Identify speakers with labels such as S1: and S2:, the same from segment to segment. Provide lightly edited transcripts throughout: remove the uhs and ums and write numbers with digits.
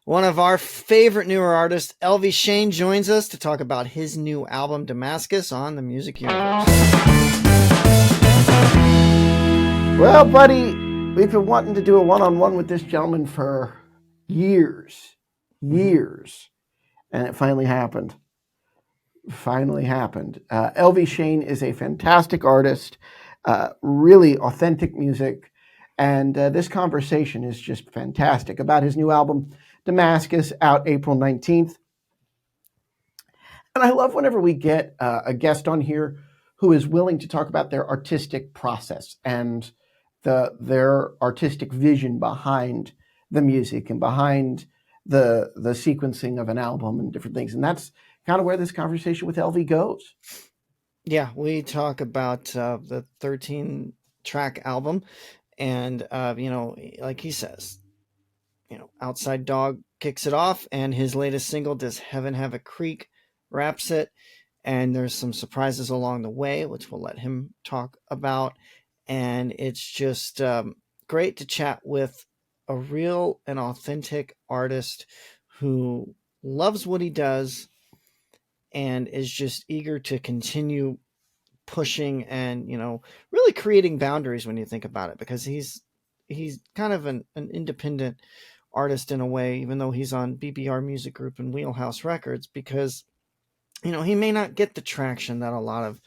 S1: One of our favorite newer artists, Elvie Shane, joins us to talk about his new album, Damascus, on the Music Universe.
S2: Well, buddy, we've been wanting to do a one-on-one with this gentleman for years, and it finally happened. Elvie Shane is a fantastic artist, really authentic music, and this conversation is just fantastic about his new album, Damascus, out April 19th. And I love whenever we get a guest on here who is willing to talk about their artistic process and their artistic vision behind the music and behind the sequencing of an album and different things. And that's kind of where this conversation with Elvie goes.
S1: Yeah, we talk about the 13 track album, and like he says, Outside Dog kicks it off, and his latest single, Does Heaven Have a Creek, wraps it. And there's some surprises along the way, which we'll let him talk about. And it's just great to chat with a real and authentic artist who loves what he does and is just eager to continue pushing and really creating boundaries when you think about it, because he's kind of an independent artist in a way, even though he's on BBR Music Group and Wheelhouse Records, because he may not get the traction that a lot of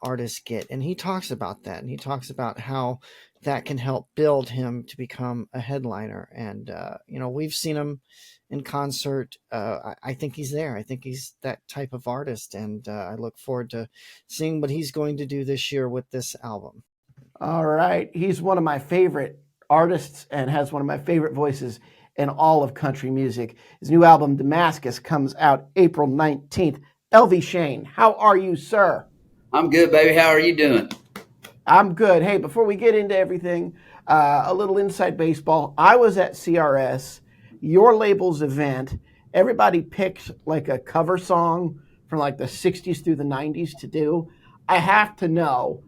S1: artists get. And he talks about that. And he talks about how that can help build him to become a headliner. And, we've seen him in concert. I think he's there. I think he's that type of artist. And I look forward to seeing what he's going to do this year with this album.
S2: All right. He's one of my favorite artists and has one of my favorite voices in all of country music. His new album, Damascus, comes out April 19th. Elvie Shane, how are you, sir?
S3: I'm good, baby. How are you doing?
S2: I'm good. Hey, before we get into everything, a little inside baseball. I was at CRS, your label's event. Everybody picked like a cover song from like the 60s through the 90s to do. I have to know,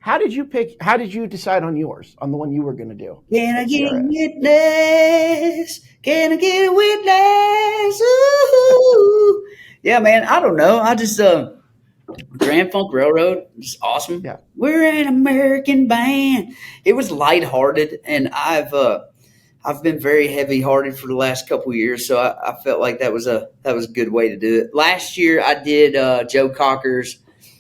S2: how did you decide on yours, on the one you were going to do?
S3: Can I get a witness? Can I get a witness? Ooh. Yeah, man. I don't know. I just Grand Funk Railroad is awesome.
S2: Yeah.
S3: We're an American band. It was lighthearted, and I've been very heavy hearted for the last couple of years, so I felt like that was a good way to do it. Last year I did Joe Cocker's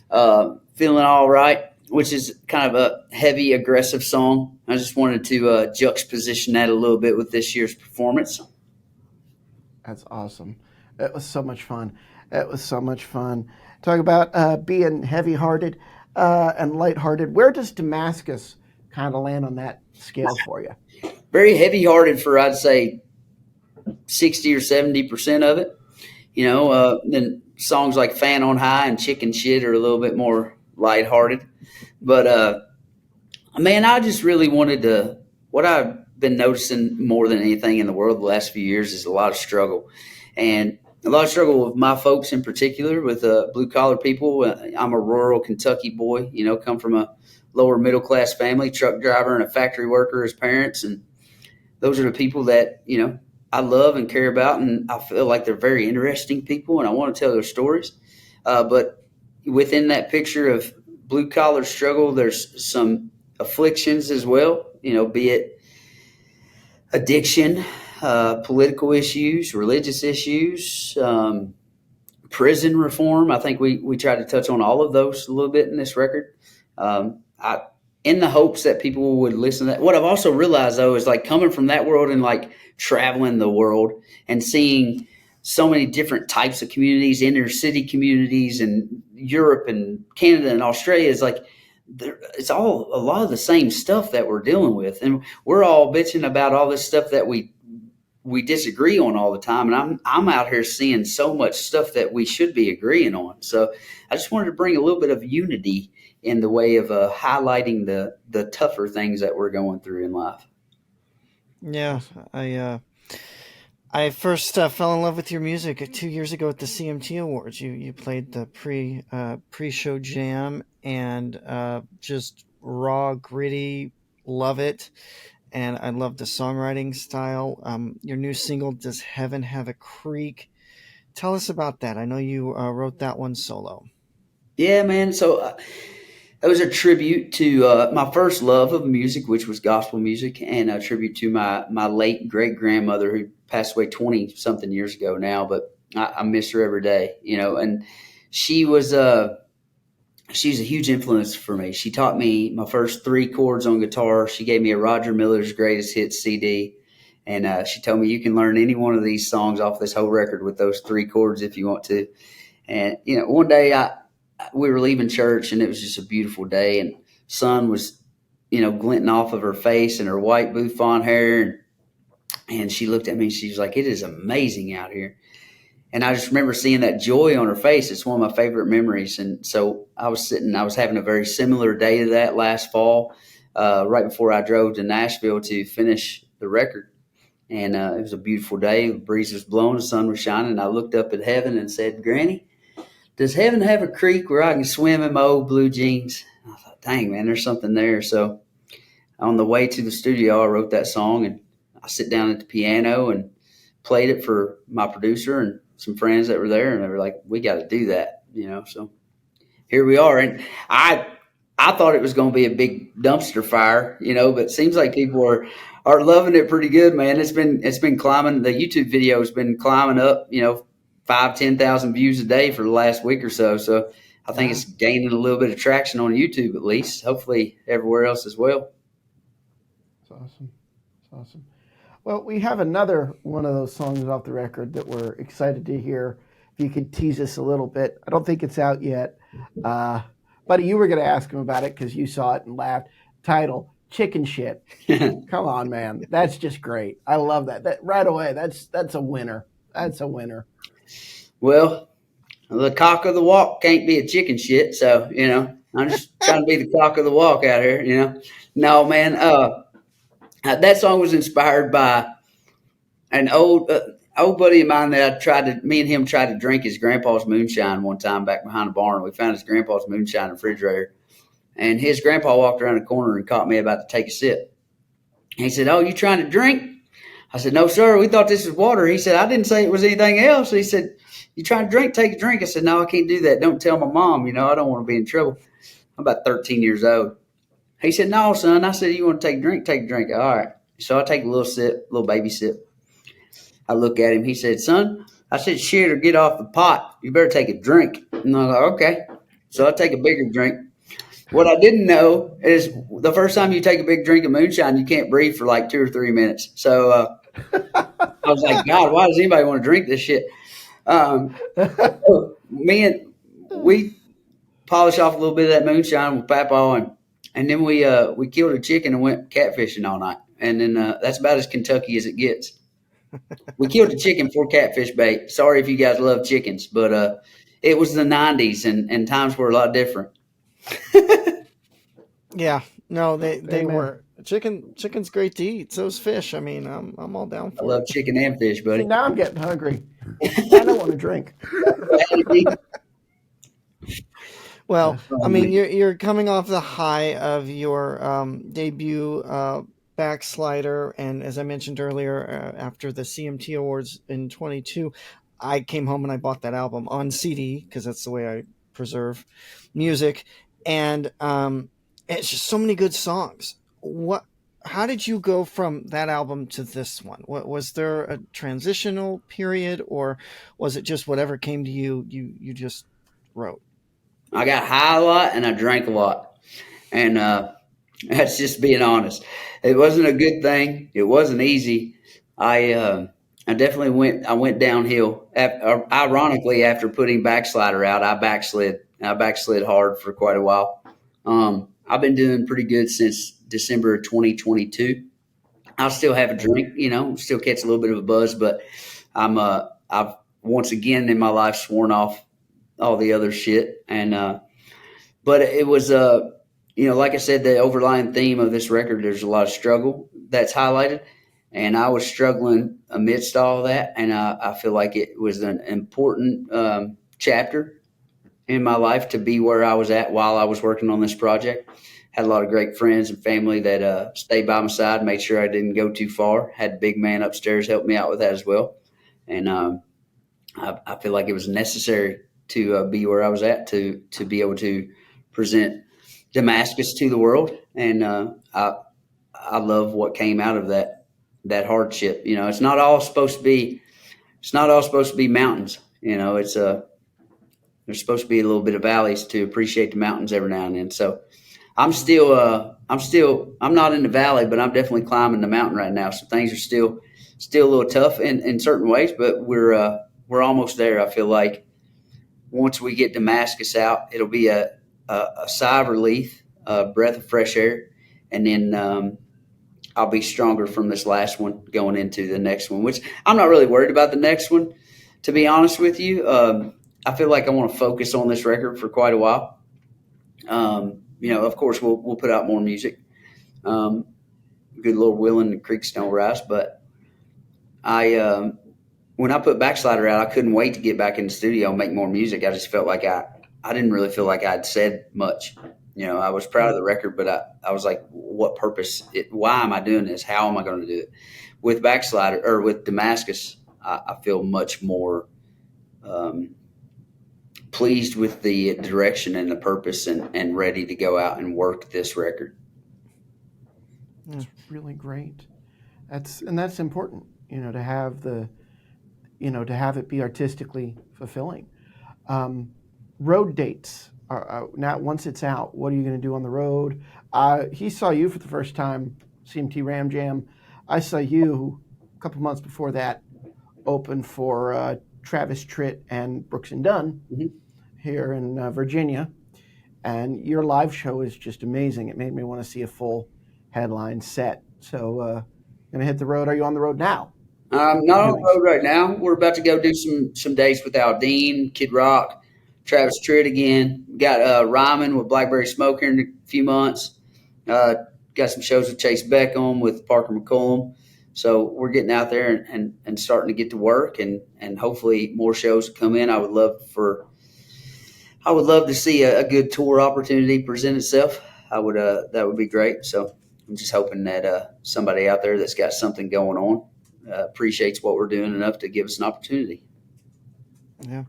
S3: "Feeling All Right," which is kind of a heavy, aggressive song. I just wanted to juxtaposition that a little bit with this year's performance.
S2: That's awesome. It was so much fun. Talk about being heavy-hearted and lighthearted. Where does Damascus kind of land on that scale for you?
S3: Very heavy-hearted for, I'd say, 60 or 70% of it. Then songs like "Fan on High" and "Chicken Shit" are a little bit more lighthearted. But man, I just really wanted to. What I've been noticing more than anything in the world the last few years is a lot of struggle, and a lot of struggle with my folks in particular, with blue collar people. I'm a rural Kentucky boy, come from a lower middle class family, truck driver and a factory worker as parents, and those are the people that I love and care about, and I feel like they're very interesting people, and I want to tell their stories. But within that picture of blue collar struggle, there's some afflictions as well, be it addiction, political issues, religious issues, prison reform. I think we try to touch on all of those a little bit in this record. In the hopes that people would listen to that. What I've also realized though is like coming from that world and like traveling the world and seeing so many different types of communities, inner city communities, and Europe and Canada and Australia is like, it's all a lot of the same stuff that we're dealing with, and we're all bitching about all this stuff that we disagree on all the time. And I'm out here seeing so much stuff that we should be agreeing on. So I just wanted to bring a little bit of unity in the way of highlighting the tougher things that we're going through in life.
S1: Yeah, I first fell in love with your music 2 years ago at the CMT Awards. You played the pre-show jam, and just raw, gritty, love it. and I love the songwriting style. Your new single, "Does Heaven Have a Creek?" Tell us about that. I know you wrote that one solo.
S3: Yeah, man. So it was a tribute to my first love of music, which was gospel music, and a tribute to my late great grandmother who passed away 20 something years ago now. But I miss her every day, And she was she's a huge influence for me. She taught me my first three chords on guitar. She gave me a Roger Miller's Greatest Hits CD. And she told me you can learn any one of these songs off this whole record with those three chords if you want to. And one day we were leaving church, and it was just a beautiful day, and sun was glinting off of her face and her white bouffant hair, and she looked at me and she was like, "It is amazing out here." And I just remember seeing that joy on her face. It's one of my favorite memories. And so I was having a very similar day to that last fall, right before I drove to Nashville to finish the record. And it was a beautiful day. The breeze was blowing, the sun was shining. And I looked up at heaven and said, "Granny, does heaven have a creek where I can swim in my old blue jeans?" And I thought, dang, man, there's something there. So on the way to the studio, I wrote that song, and I sit down at the piano and played it for my producer and some friends that were there, and they were like, "We got to do that." So here we are. And I thought it was going to be a big dumpster fire, but it seems like people are loving it pretty good, man. It's been climbing. The YouTube video has been climbing up, 5,000-10,000 views a day for the last week or so. So I think
S2: Wow.
S3: it's gaining a little bit of traction on YouTube, at least. Hopefully everywhere else as well.
S2: It's awesome. It's awesome. Well, we have another one of those songs off the record that we're excited to hear. If you could tease us a little bit. I don't think it's out yet. Uh, Buddy, you were going to ask him about it because you saw it and laughed. Title, Chicken Shit. Come on, man. That's just great. I love that. That right away, that's a winner. That's a winner.
S3: Well, the cock of the walk can't be a chicken shit. So, I'm just trying to be the cock of the walk out here. No, man. That song was inspired by an old buddy of mine that me and him tried to drink his grandpa's moonshine one time back behind the barn. We found his grandpa's moonshine in the refrigerator, and his grandpa walked around the corner and caught me about to take a sip. He said, "Oh, you trying to drink?" I said, "No, sir. We thought this was water." He said, "I didn't say it was anything else." He said, "You trying to drink? Take a drink." I said, "No, I can't do that. Don't tell my mom. I don't want to be in trouble." I'm about 13 years old. He said, "No, son." I said, "You want to take a drink? Take a drink." All right. So I take a little sip, little baby sip. I look at him. He said, "Son," I said, "shit or get off the pot. You better take a drink." And I was like, "Okay." So I take a bigger drink. What I didn't know is the first time you take a big drink of moonshine, you can't breathe for like 2 or 3 minutes. So I was like, "God, why does anybody want to drink this shit?" Um, we polished off a little bit of that moonshine with Papa, and then we killed a chicken and went catfishing all night. And then that's about as Kentucky as it gets. We killed a chicken for catfish bait. Sorry if you guys love chickens, but it was the '90s, and times were a lot different.
S1: Yeah, no, they
S2: Amen.
S1: were. Chicken's great to eat. So's fish. I mean, I'm all down
S3: I
S1: for
S3: love
S1: it.
S3: chicken and fish,
S2: See,
S3: buddy.
S2: now I'm getting hungry, and I want to drink.
S1: Well,
S2: That's
S1: I
S2: funny.
S1: mean, you're coming off the high of your debut Backslider, and as I mentioned earlier, after the CMT Awards in 22, I came home and I bought that album on CD because that's the way I preserve music, and it's just so many good songs. What? How did you go from that album to this one? What, was there a transitional period, or was it just whatever came to you? You just wrote.
S3: I got high a lot and I drank a lot, and that's just being honest. It wasn't a good thing. It wasn't easy. I definitely went downhill. Ironically, after putting Backslider out, I backslid. I backslid hard for quite a while. I've been doing pretty good since December of 2022. I'll still have a drink, still catch a little bit of a buzz, but I've once again in my life sworn off all the other shit. And but it was like I said, the overlying theme of this record, there's a lot of struggle that's highlighted, and I was struggling amidst all that, and I feel like it was an important chapter in my life to be where I was at while I was working on this project. Had a lot of great friends and family that stayed by my side, made sure I didn't go too far. Had a big man upstairs help me out with that as well. And I feel like it was necessary to be where I was at to be able to present Damascus to the world. And I love what came out of that hardship. You know, it's not all supposed to be mountains. You know, there's supposed to be a little bit of valleys to appreciate the mountains every now and then. So I'm not in the valley, but I'm definitely climbing the mountain right now. So things are still a little tough in certain ways, but we're almost there. I feel like once we get Damascus out, it'll be a sigh of relief, a breath of fresh air, and then I'll be stronger from this last one going into the next one. Which I'm not really worried about the next one, to be honest with you. I feel like I want to focus on this record for quite a while. You know, of course, we'll put out more music. Good Lord willing, the creeks don't rise. But when I put Backslider out, I couldn't wait to get back in the studio and make more music. I just felt like I didn't really feel like I'd said much. You know, I was proud of the record, but I was like, what purpose? Why am I doing this? How am I going to do it? With Backslider or with Damascus, I feel much more pleased with the direction and the purpose and ready to go out and work this record.
S2: That's really great. That's important, you know, to have to have it be artistically fulfilling. Road dates are now once it's out. What are you going to do on the road? He saw you for the first time, CMT Ram Jam. I saw you a couple months before that open for Travis Tritt and Brooks and Dunn here in Virginia, and your live show is just amazing. It made me want to see a full headline set. So, gonna hit the road. Are you on the road now?
S3: Not on the road right now. We're about to go do some dates with Aldean, Kid Rock, Travis Tritt again. Got Ryman with Blackberry Smoke here in a few months. Got some shows with Chase Beckham, with Parker McCollum. So we're getting out there and starting to get to work, and hopefully more shows come in. I would love to see a good tour opportunity present itself. That would be great. So I'm just hoping that somebody out there that's got something going on appreciates what we're doing enough to give us an opportunity.
S1: Yeah,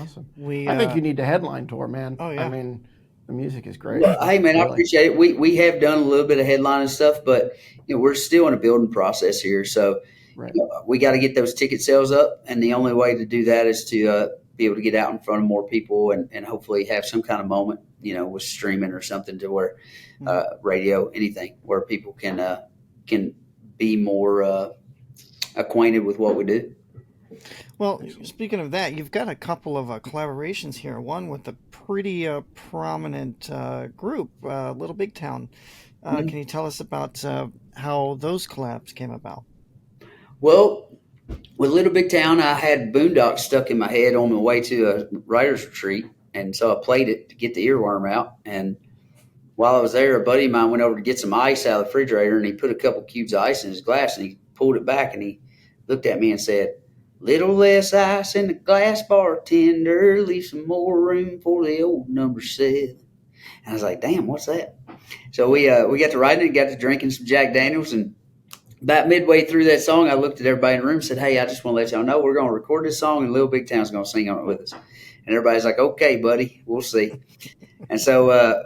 S2: awesome. I think you need a headline tour, man.
S1: Oh yeah.
S2: I mean, the music is great.
S3: Well, hey man, really. I appreciate it. We have done a little bit of headlining stuff, but you know, we're still in a building process here. So
S2: right.
S3: You know, we got to get those ticket sales up, and the only way to do that is to be able to get out in front of more people and hopefully have some kind of moment, you know, with streaming or something to where radio, anything where people can be more acquainted with what we do.
S1: Well, speaking of that, you've got a couple of collaborations here. One with a pretty prominent group, Little Big Town. Can you tell us about how those collabs came about?
S3: Well, with Little Big Town, I had Boondocks stuck in my head on my way to a writer's retreat, and so I played it to get the earworm out. And while I was there, a buddy of mine went over to get some ice out of the refrigerator, and he put a couple cubes of ice in his glass, and he pulled it back, and he looked at me and said, "Little less ice in the glass, bartender. Leave some more room for the old number 7." And I was like, "Damn, what's that?" So we got to writing it, got to drinking some Jack Daniels, and about midway through that song, I looked at everybody in the room and said, "Hey, I just want to let y'all know we're going to record this song, and Little Big Town's going to sing on it with us." And everybody's like, "Okay, buddy, we'll see." And so I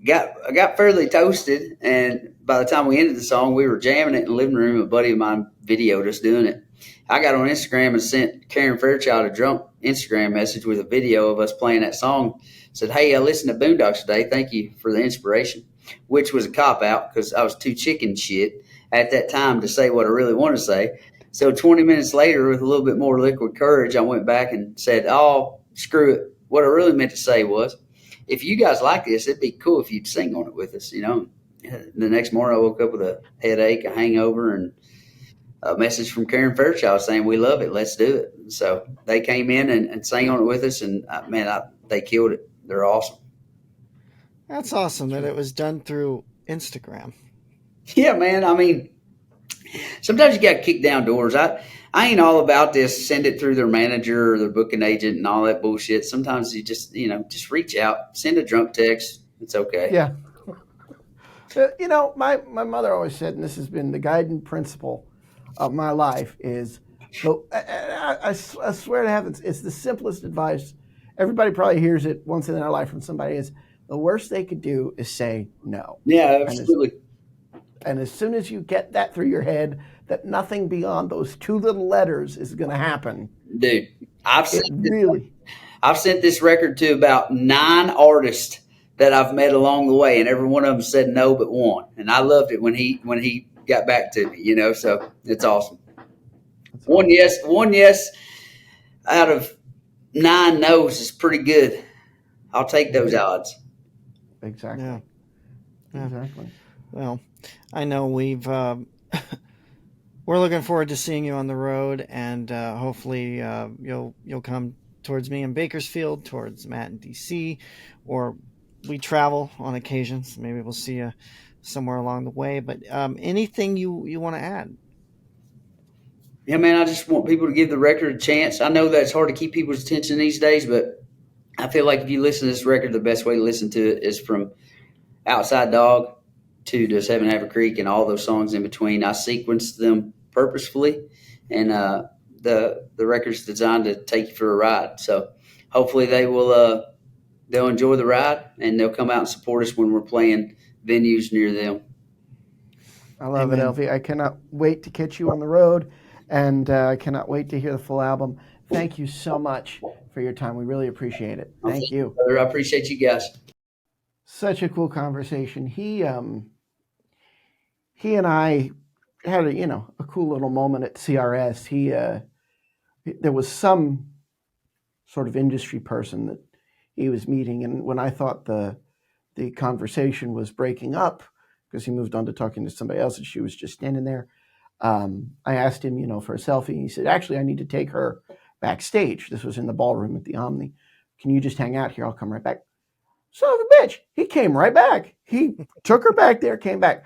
S3: got fairly toasted, and by the time we ended the song, we were jamming it in the living room. A buddy of mine videoed us doing it. I got on Instagram and sent Karen Fairchild a drunk Instagram message with a video of us playing that song. Said, "Hey, I listened to Boondocks today. Thank you for the inspiration," which was a cop-out because I was too chicken shit at that time to say what I really want to say. So 20 minutes later, with a little bit more liquid courage, I went back and said, "Oh, screw it. What I really meant to say was, if you guys like this, it'd be cool if you'd sing on it with us." You know, the next morning I woke up with a headache, a hangover, and a message from Karen Fairchild saying, "We love it. Let's do it." So they came in and sang on it with us, and they killed it. They're awesome.
S1: That's awesome that it was done through Instagram.
S3: Yeah, man. I mean, sometimes you got kicked down doors. I ain't all about this. Send it through their manager or their booking agent and all that bullshit. Sometimes you just reach out, send a drunk text. It's okay.
S2: Yeah. My mother always said, and this has been the guiding principle of my life, is I swear to heaven, it's the simplest advice. Everybody probably hears it once in their life from somebody. Is the worst they could do is say no,
S3: Yeah,
S2: and as
S3: absolutely,
S2: and as soon as you get that through your head that nothing beyond those two little letters is going to happen,
S3: dude. I've
S2: it
S3: sent this,
S2: really
S3: I've sent this record to about 9 artists that I've met along the way, and every one of them said no but one. And I loved it when he got back to me. So it's awesome.
S2: that's
S3: One
S2: awesome.
S3: yes, one yes out of 9 no's is pretty good. I'll take those
S2: Yeah,
S3: odds.
S1: Yeah.
S2: exactly,
S1: Yeah.
S2: exactly.
S1: Well, I know we're looking forward to seeing you on the road, and hopefully you'll come towards me in Bakersfield, towards Matt in DC, or we travel on occasions. Maybe we'll see you somewhere along the way. But anything you want to add?
S3: Yeah, man, I just want people to give the record a chance. I know that it's hard to keep people's attention these days, but I feel like if you listen to this record, the best way to listen to it is from Outside Dog to Does Heaven Have a Creek and all those songs in between. I sequenced them purposefully, and the record's designed to take you for a ride. So hopefully they'll enjoy the ride and they'll come out and support us when we're playing venues near them.
S2: I love it,
S1: Amen.
S2: Elvie. I cannot wait to catch you on the road, and I cannot wait to hear the full album. Thank you so much for your time. We really appreciate it.
S3: Thank
S2: Thank
S3: you,
S2: you.
S3: brother. I appreciate you guys.
S2: Such a cool conversation. He and I had a cool little moment at CRS. There was some sort of industry person that he was meeting, and when I thought the conversation was breaking up because he moved on to talking to somebody else, and she was just standing there. I asked him, for a selfie. And he said, "Actually, I need to take her backstage." This was in the ballroom at the Omni. "Can you just hang out here? I'll come right back." Son of a bitch! He came right back. He took her back there, came back.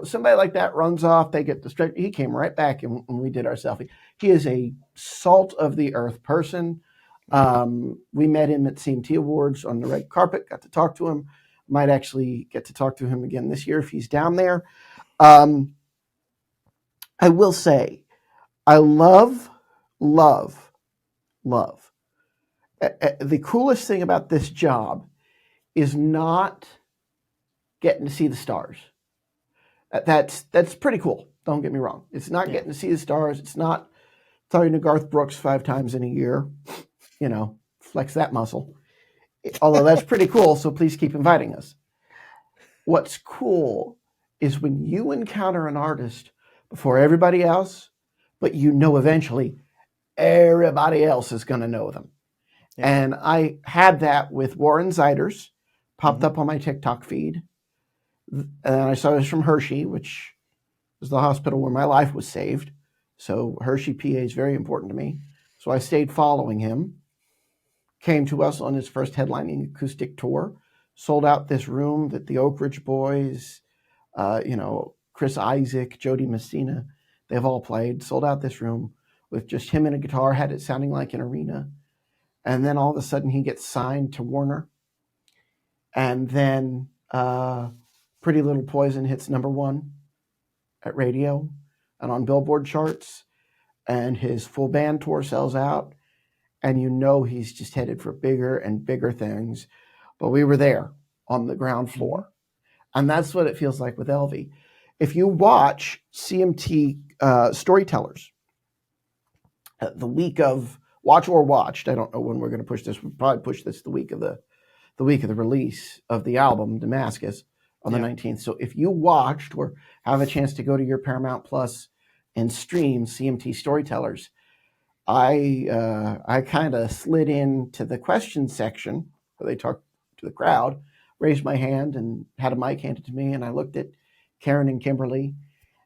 S2: Somebody like that runs off. They get distracted. He came right back, and we did our selfie. He is a salt of the earth person. We met him at CMT Awards on the red carpet. Got to talk to him. Might actually get to talk to him again this year if he's down there. Um, I will say, I love, love, love. The coolest thing about this job is not getting to see the stars. That's pretty cool. Don't get me wrong. It's not
S1: Yeah.
S2: getting to see the stars. It's not talking to Garth Brooks 5 times in a year. Flex that muscle. Although that's pretty cool. So please keep inviting us. What's cool is when you encounter an artist before everybody else, but eventually everybody else is going to know them.
S1: Yeah.
S2: And I had that with Warren Zeiders, popped
S1: Hmm.
S2: up on my TikTok feed. And I saw this from Hershey, which was the hospital where my life was saved. So Hershey, PA is very important to me. So I stayed following him. Came to us on his first headlining acoustic tour. Sold out this room that the Oak Ridge Boys, Chris Isaac, Jody Messina, they've all played. Sold out this room with just him and a guitar, had it sounding like an arena. And then all of a sudden he gets signed to Warner. And then Pretty Little Poison hits #1 at radio and on Billboard charts. And his full band tour sells out. And he's just headed for bigger and bigger things. But we were there on the ground
S1: Hmm.
S2: floor. And that's what it feels like with Elvie. If you watch CMT Storytellers, the week of Watch or Watched, I don't know when we're going to push this. We'll probably push this the week of the release of the album Damascus on the
S1: Yeah.
S2: 19th. So if you watched or have a chance to go to your Paramount Plus and stream CMT Storytellers, I kind of slid into the question section where they talked to the crowd, raised my hand, and had a mic handed to me, and I looked at Karen and Kimberly,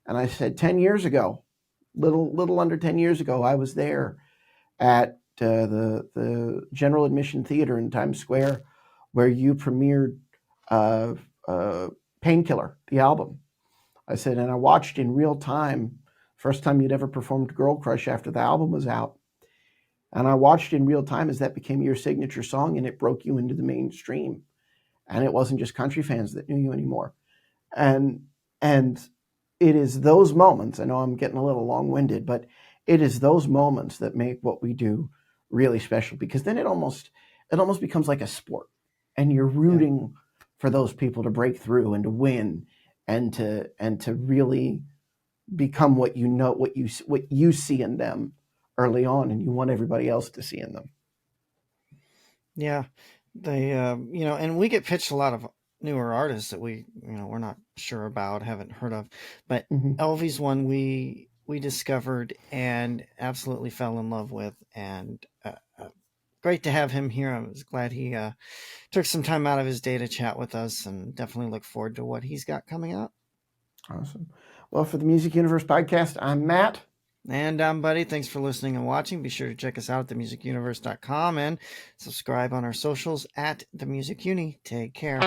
S2: and I said, 10 years ago, little under 10 years ago, I was there at the General Admission Theater in Times Square, where you premiered uh, Painkiller, the album. I said, and I watched in real time, first time you'd ever performed Girl Crush after the album was out. And I watched in real time as that became your signature song and it broke you into the mainstream. And it wasn't just country fans that knew you anymore. and and it is those moments. I know I'm getting a little long-winded, but it is those moments that make what we do really special, because then it almost becomes like a sport, and you're
S1: Yeah.
S2: rooting for those people to break through and to win, and to really become what you see in them early on, and you want everybody else to see in them.
S1: Yeah. They, and we get pitched a lot of newer artists that we're not sure about, haven't heard of. But
S2: Hmm.
S1: Elvie's one we discovered and absolutely fell in love with. And great to have him here. I was glad he took some time out of his day to chat with us, and definitely look forward to what he's got coming up.
S2: Awesome. Well, for the Music Universe podcast, I'm Matt.
S1: And I'm Buddy. Thanks for listening and watching. Be sure to check us out at themusicuniverse.com and subscribe on our socials at themusicuni. Take care.